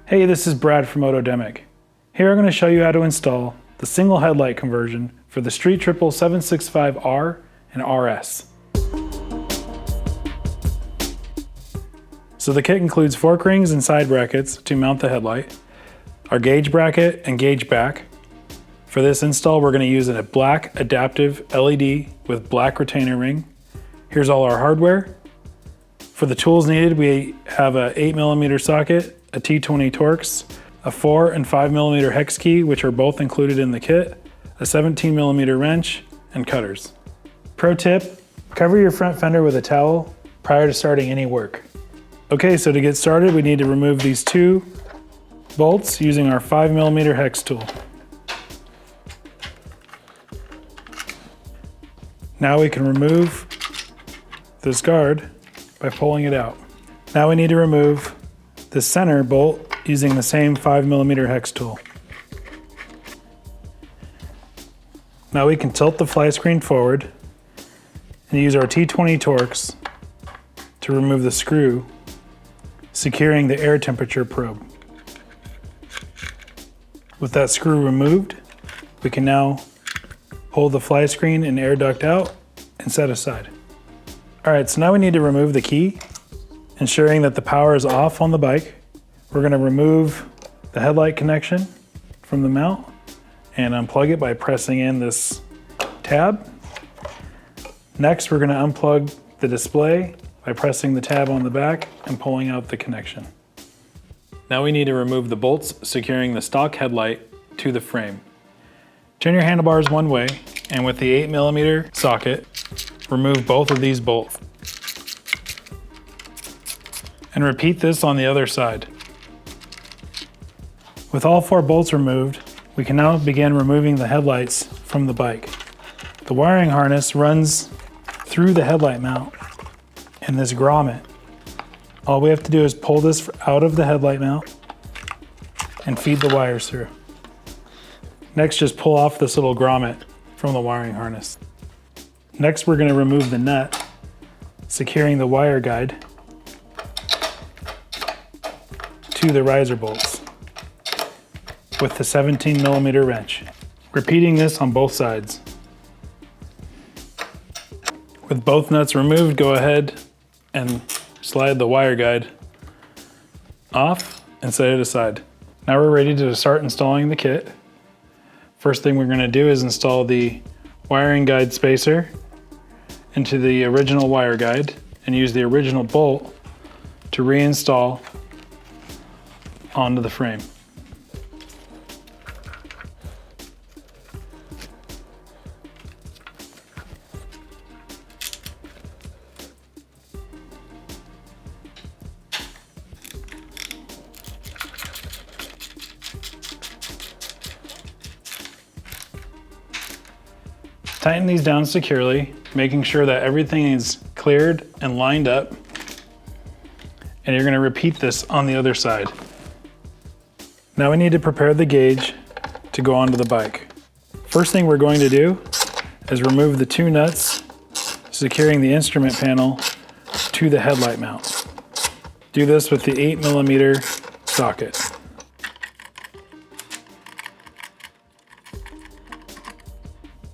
Hey, this is Brad from MOTODEMIC. Here I'm going to show you how to install the single headlight conversion for the Street Triple 765R and RS. So the kit includes fork rings and side brackets to mount the headlight, our gauge bracket and gauge back. For this install, we're going to use a black adaptive LED with black retainer ring. Here's all our hardware. For the tools needed, we have a 8mm socket, a T20 Torx, a 4 and 5mm hex key, which are both included in the kit, a 17mm wrench, and cutters. Pro tip, cover your front fender with a towel prior to starting any work. Okay, so to get started, we need to remove these two bolts using our 5mm hex tool. Now we can remove this guard by pulling it out. Now we need to remove the center bolt using the same 5mm hex tool. Now we can tilt the fly screen forward and use our T20 Torx to remove the screw securing the air temperature probe. With that screw removed, we can now pull the fly screen and air duct out and set aside. All right, so now we need to remove the key, ensuring that the power is off on the bike. We're going to remove the headlight connection from the mount and unplug it by pressing in this tab. Next, we're going to unplug the display by pressing the tab on the back and pulling out the connection. Now we need to remove the bolts securing the stock headlight to the frame. Turn your handlebars one way, and with the 8mm socket, remove both of these bolts. And repeat this on the other side. With all 4 bolts removed, we can now begin removing the headlights from the bike. The wiring harness runs through the headlight mount in this grommet. All we have to do is pull this out of the headlight mount and feed the wires through. Next, just pull off this little grommet from the wiring harness. Next, we're going to remove the nut securing the wire guide to the riser bolts with the 17mm wrench. Repeating this on both sides. With both nuts removed, go ahead and slide the wire guide off and set it aside. Now we're ready to start installing the kit. First thing we're going to do is install the wiring guide spacer into the original wire guide and use the original bolt to reinstall onto the frame. Tighten these down securely, making sure that everything is cleared and lined up. And you're going to repeat this on the other side. Now we need to prepare the gauge to go onto the bike. First thing we're going to do is remove the 2 nuts securing the instrument panel to the headlight mount. Do this with the 8mm socket.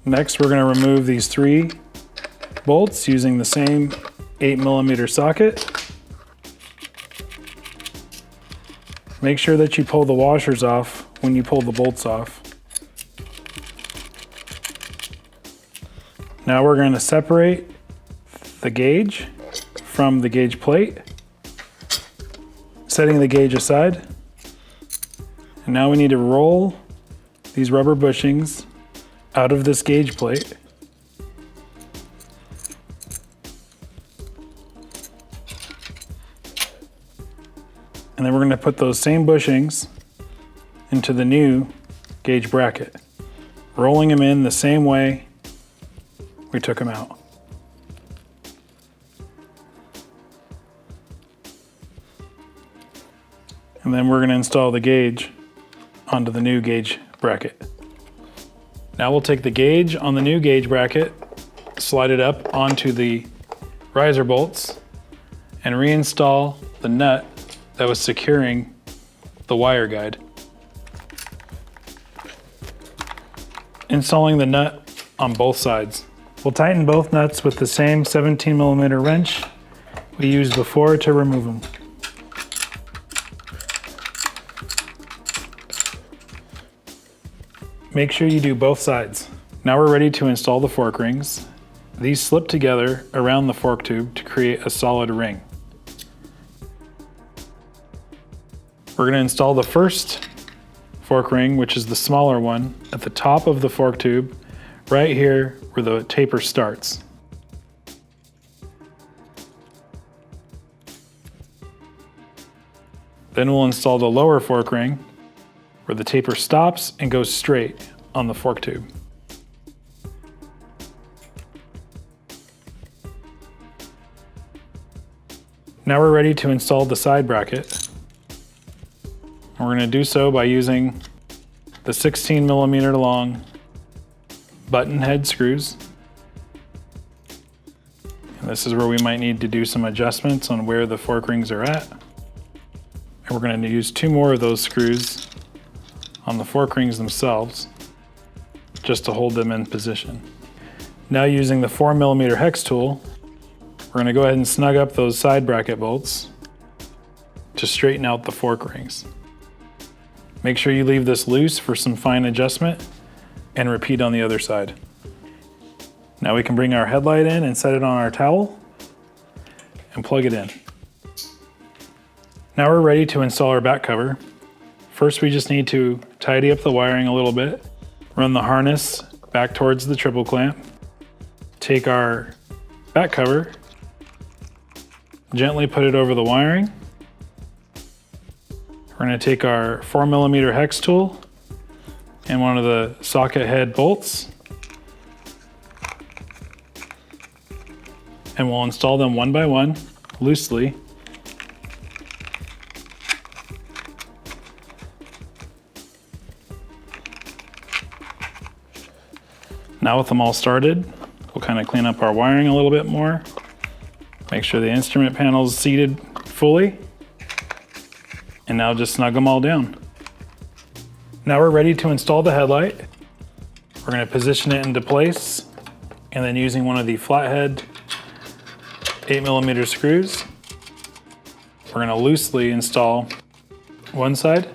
Next, we're going to remove these 3 bolts using the same 8mm socket. Make sure that you pull the washers off when you pull the bolts off. Now we're going to separate the gauge from the gauge plate, setting the gauge aside. And now we need to roll these rubber bushings out of this gauge plate. And then we're going to put those same bushings into the new gauge bracket, rolling them in the same way we took them out. And then we're going to install the gauge onto the new gauge bracket. Now we'll take the gauge on the new gauge bracket, slide it up onto the riser bolts, and reinstall the nut that was securing the wire guide. Installing the nut on both sides. We'll tighten both nuts with the same 17mm wrench we used before to remove them. Make sure you do both sides. Now we're ready to install the fork rings. These slip together around the fork tube to create a solid ring. We're going to install the first fork ring, which is the smaller one, at the top of the fork tube, right here where the taper starts. Then we'll install the lower fork ring, where the taper stops and goes straight on the fork tube. Now we're ready to install the side bracket. We're going to do so by using the 16mm long button head screws. And this is where we might need to do some adjustments on where the fork rings are at. And we're going to use 2 more of those screws on the fork rings themselves, just to hold them in position. Now using the 4mm hex tool, we're going to go ahead and snug up those side bracket bolts to straighten out the fork rings. Make sure you leave this loose for some fine adjustment and repeat on the other side. Now we can bring our headlight in and set it on our towel and plug it in. Now we're ready to install our back cover. First, we just need to tidy up the wiring a little bit, run the harness back towards the triple clamp, take our back cover, gently put it over the wiring. We're going to take our 4mm hex tool and one of the socket head bolts, and we'll install them one by one, loosely. Now with them all started, we'll kind of clean up our wiring a little bit more, make sure the instrument panel is seated fully, and now just snug them all down. Now we're ready to install the headlight. We're going to position it into place, and then using one of the flathead 8mm screws, we're going to loosely install one side.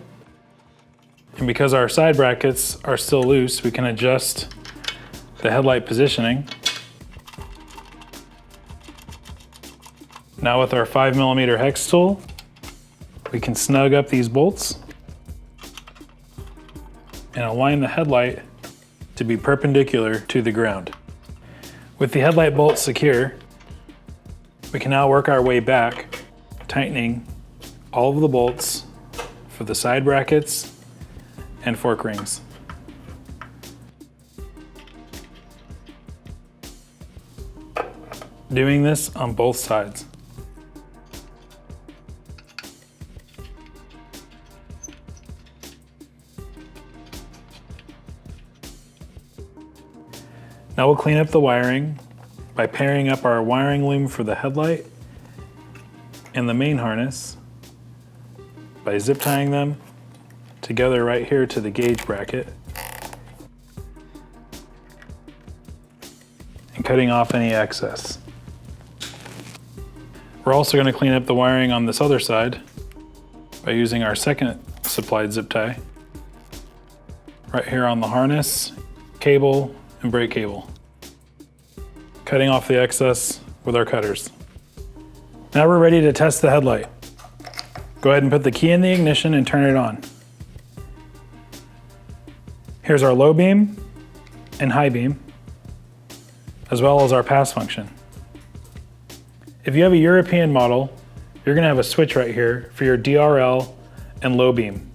And because our side brackets are still loose, we can adjust the headlight positioning. Now with our 5mm hex tool, we can snug up these bolts and align the headlight to be perpendicular to the ground. With the headlight bolts secure, we can now work our way back, tightening all of the bolts for the side brackets and fork rings. Doing this on both sides. Now we'll clean up the wiring by pairing up our wiring loom for the headlight and the main harness by zip tying them together right here to the gauge bracket and cutting off any excess. We're also going to clean up the wiring on this other side by using our second supplied zip tie right here on the harness, cable, and brake cable, cutting off the excess with our cutters. Now we're ready to test the headlight. Go ahead and put the key in the ignition and turn it on. Here's our low beam and high beam, as well as our pass function. If you have a European model, you're going to have a switch right here for your DRL and low beam.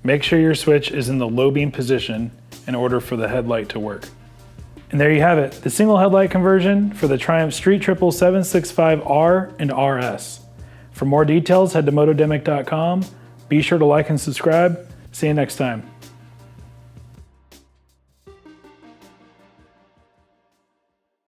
Make sure your switch is in the low beam position in order for the headlight to work. And there you have it, the single headlight conversion for the Triumph Street Triple 765R and RS. For more details, head to motodemic.com. Be sure to like and subscribe. See you next time.